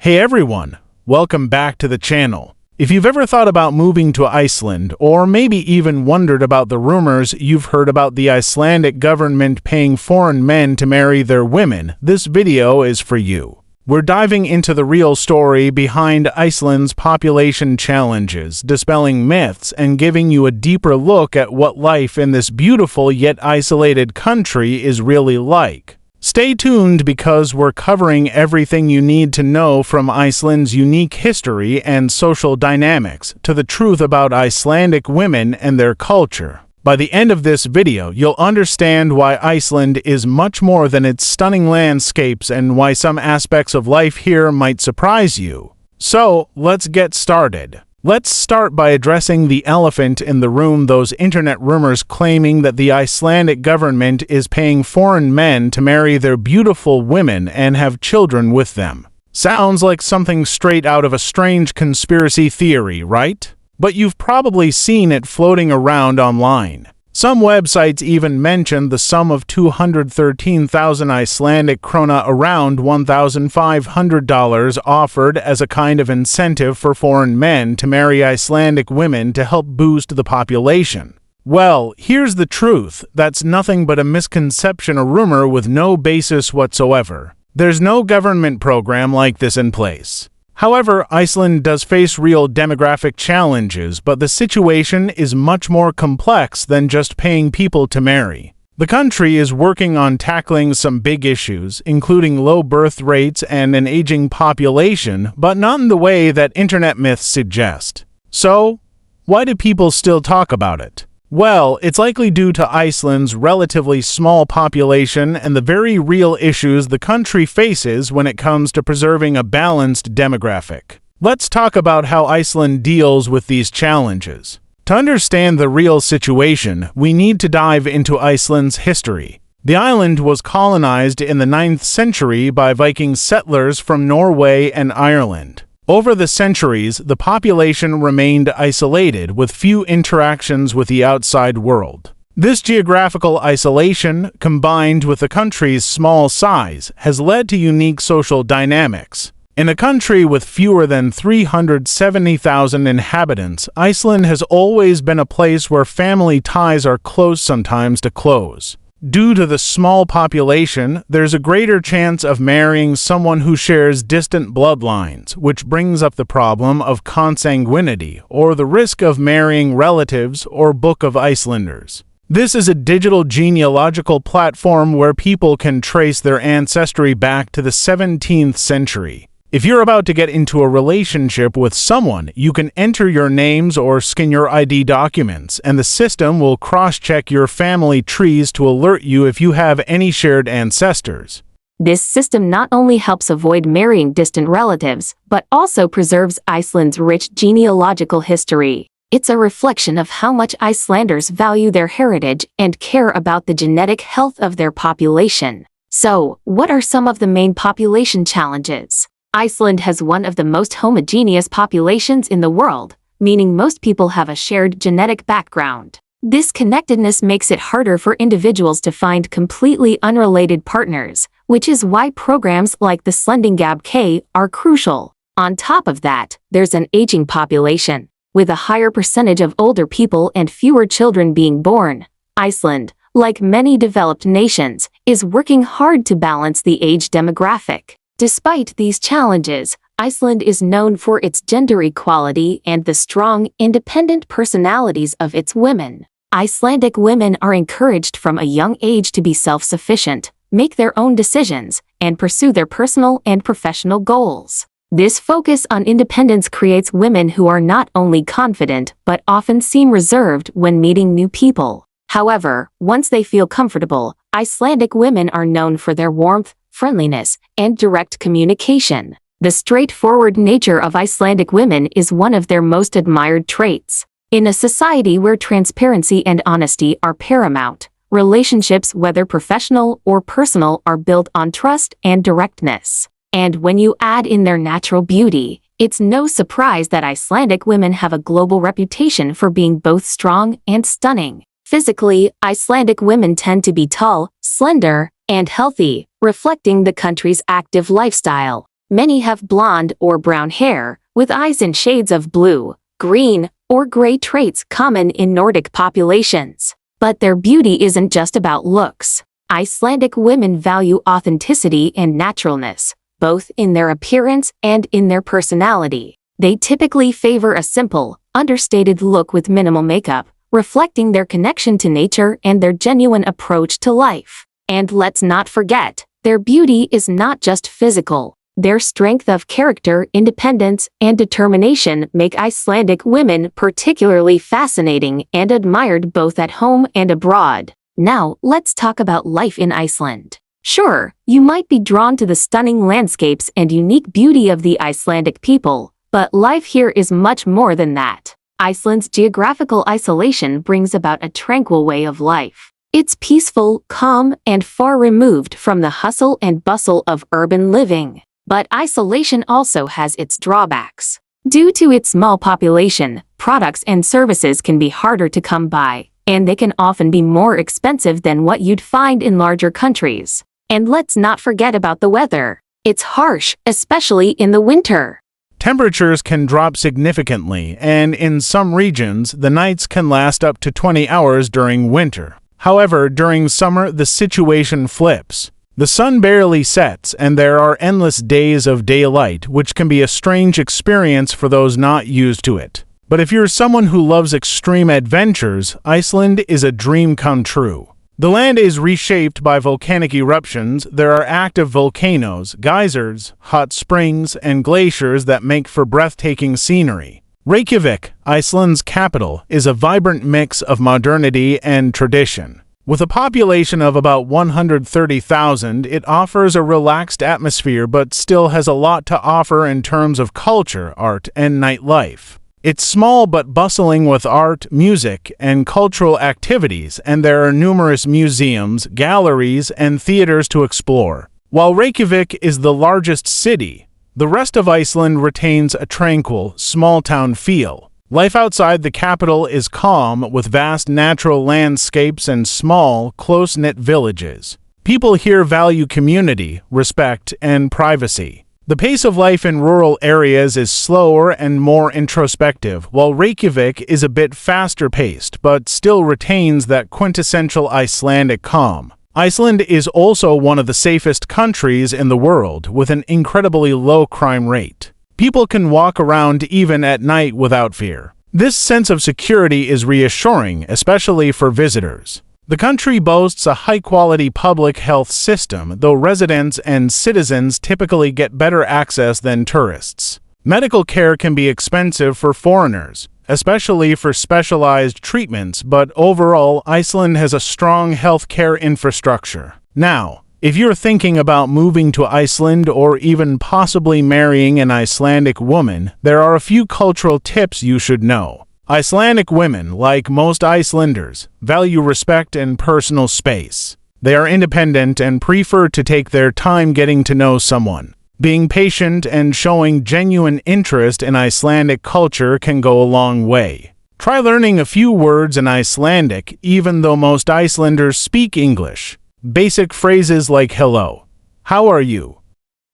Hey everyone, welcome back to the channel. If you've ever thought about moving to Iceland, or maybe even wondered about the rumors you've heard about the Icelandic government paying foreign men to marry their women, this video is for you. We're diving into the real story behind Iceland's population challenges, dispelling myths, and giving you a deeper look at what life in this beautiful yet isolated country is really like. Stay tuned because we're covering everything you need to know, from Iceland's unique history and social dynamics to the truth about Icelandic women and their culture. By the end of this video, you'll understand why Iceland is much more than its stunning landscapes and why some aspects of life here might surprise you. So, let's get started. Let's start by addressing the elephant in the room: those internet rumors claiming that the Icelandic government is paying foreign men to marry their beautiful women and have children with them. Sounds like something straight out of a strange conspiracy theory, right? But you've probably seen it floating around online. Some websites even mentioned the sum of 213,000 Icelandic krona, around $1,500, offered as a kind of incentive for foreign men to marry Icelandic women to help boost the population. Well, here's the truth: that's nothing but a misconception, a rumor with no basis whatsoever. There's no government program like this in place. However, Iceland does face real demographic challenges, but the situation is much more complex than just paying people to marry. The country is working on tackling some big issues, including low birth rates and an aging population, but not in the way that internet myths suggest. So, why do people still talk about it? Well, it's likely due to Iceland's relatively small population and the very real issues the country faces when it comes to preserving a balanced demographic. Let's talk about how Iceland deals with these challenges. To understand the real situation, we need to dive into Iceland's history. The island was colonized in the 9th century by Viking settlers from Norway and Ireland. Over the centuries, the population remained isolated, with few interactions with the outside world. This geographical isolation, combined with the country's small size, has led to unique social dynamics. In a country with fewer than 370,000 inhabitants, Iceland has always been a place where family ties are close, sometimes to close. Due to the small population, there's a greater chance of marrying someone who shares distant bloodlines, which brings up the problem of consanguinity, or the risk of marrying relatives or Book of Icelanders. This is a digital genealogical platform where people can trace their ancestry back to the 17th century. If you're about to get into a relationship with someone, you can enter your names or scan your ID documents, and the system will cross-check your family trees to alert you if you have any shared ancestors. This system not only helps avoid marrying distant relatives, but also preserves Iceland's rich genealogical history. It's a reflection of how much Icelanders value their heritage and care about the genetic health of their population. So, what are some of the main population challenges? Iceland has one of the most homogeneous populations in the world, meaning most people have a shared genetic background. This connectedness makes it harder for individuals to find completely unrelated partners, which is why programs like the Icelandic are crucial. On top of that, there's an aging population. With a higher percentage of older people and fewer children being born, Iceland, like many developed nations, is working hard to balance the age demographic. Despite these challenges, Iceland is known for its gender equality and the strong, independent personalities of its women. Icelandic women are encouraged from a young age to be self-sufficient, make their own decisions, and pursue their personal and professional goals. This focus on independence creates women who are not only confident but often seem reserved when meeting new people. However, once they feel comfortable, Icelandic women are known for their warmth, friendliness, and direct communication. The straightforward nature of Icelandic women is one of their most admired traits. In a society where transparency and honesty are paramount, relationships, whether professional or personal, are built on trust and directness. And when you add in their natural beauty, it's no surprise that Icelandic women have a global reputation for being both strong and stunning. Physically, Icelandic women tend to be tall, slender, and healthy, reflecting the country's active lifestyle. Many have blonde or brown hair, with eyes in shades of blue, green, or gray, traits common in Nordic populations. But their beauty isn't just about looks. Icelandic women value authenticity and naturalness, both in their appearance and in their personality. They typically favor a simple, understated look with minimal makeup, reflecting their connection to nature and their genuine approach to life. And let's not forget, their beauty is not just physical. Their strength of character, independence, and determination make Icelandic women particularly fascinating and admired both at home and abroad. Now, let's talk about life in Iceland. Sure, you might be drawn to the stunning landscapes and unique beauty of the Icelandic people, but life here is much more than that. Iceland's geographical isolation brings about a tranquil way of life. It's peaceful, calm, and far removed from the hustle and bustle of urban living. But isolation also has its drawbacks. Due to its small population, products and services can be harder to come by, and they can often be more expensive than what you'd find in larger countries. And let's not forget about the weather. It's harsh, especially in the winter. Temperatures can drop significantly, and in some regions, the nights can last up to 20 hours during winter. However, during summer, the situation flips. The sun barely sets, and there are endless days of daylight, which can be a strange experience for those not used to it. But if you're someone who loves extreme adventures, Iceland is a dream come true. The land is reshaped by volcanic eruptions. There are active volcanoes, geysers, hot springs, and glaciers that make for breathtaking scenery. Reykjavik, Iceland's capital, is a vibrant mix of modernity and tradition. With a population of about 130,000, it offers a relaxed atmosphere but still has a lot to offer in terms of culture, art, and nightlife. It's small but bustling with art, music, and cultural activities, and there are numerous museums, galleries, and theaters to explore. While Reykjavik is the largest city, the rest of Iceland retains a tranquil, small-town feel. Life outside the capital is calm, with vast natural landscapes and small, close-knit villages. People here value community, respect, and privacy. The pace of life in rural areas is slower and more introspective, while Reykjavik is a bit faster-paced, but still retains that quintessential Icelandic calm. Iceland is also one of the safest countries in the world, with an incredibly low crime rate. People can walk around even at night without fear. This sense of security is reassuring, especially for visitors. The country boasts a high-quality public health system, though residents and citizens typically get better access than tourists. Medical care can be expensive for foreigners, especially for specialized treatments, but overall, Iceland has a strong healthcare infrastructure. Now, if you're thinking about moving to Iceland or even possibly marrying an Icelandic woman, there are a few cultural tips you should know. Icelandic women, like most Icelanders, value respect and personal space. They are independent and prefer to take their time getting to know someone. Being patient and showing genuine interest in Icelandic culture can go a long way. Try learning a few words in Icelandic, even though most Icelanders speak English. Basic phrases like hello, how are you,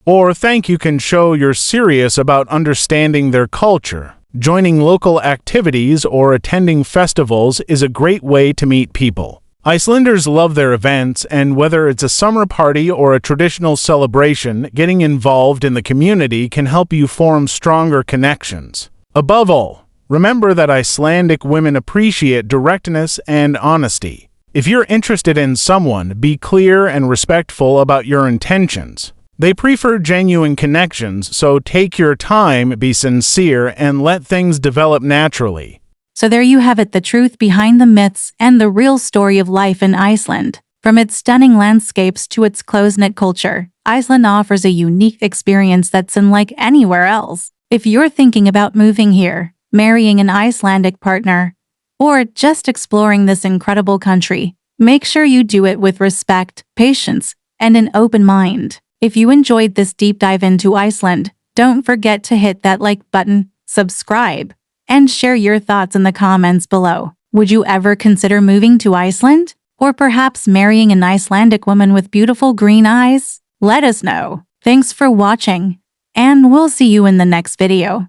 or thank you can show you're serious about understanding their culture. Joining local activities or attending festivals is a great way to meet people. Icelanders love their events, and whether it's a summer party or a traditional celebration, getting involved in the community can help you form stronger connections. Above all, remember that Icelandic women appreciate directness and honesty. If you're interested in someone, be clear and respectful about your intentions. They prefer genuine connections, so take your time, be sincere, and let things develop naturally. So there you have it, the truth behind the myths and the real story of life in Iceland. From its stunning landscapes to its close-knit culture, Iceland offers a unique experience that's unlike anywhere else. If you're thinking about moving here, marrying an Icelandic partner, or just exploring this incredible country, make sure you do it with respect, patience, and an open mind. If you enjoyed this deep dive into Iceland, don't forget to hit that like button, subscribe, and share your thoughts in the comments below. Would you ever consider moving to Iceland? Or perhaps marrying an Icelandic woman with beautiful green eyes? Let us know. Thanks for watching, and we'll see you in the next video.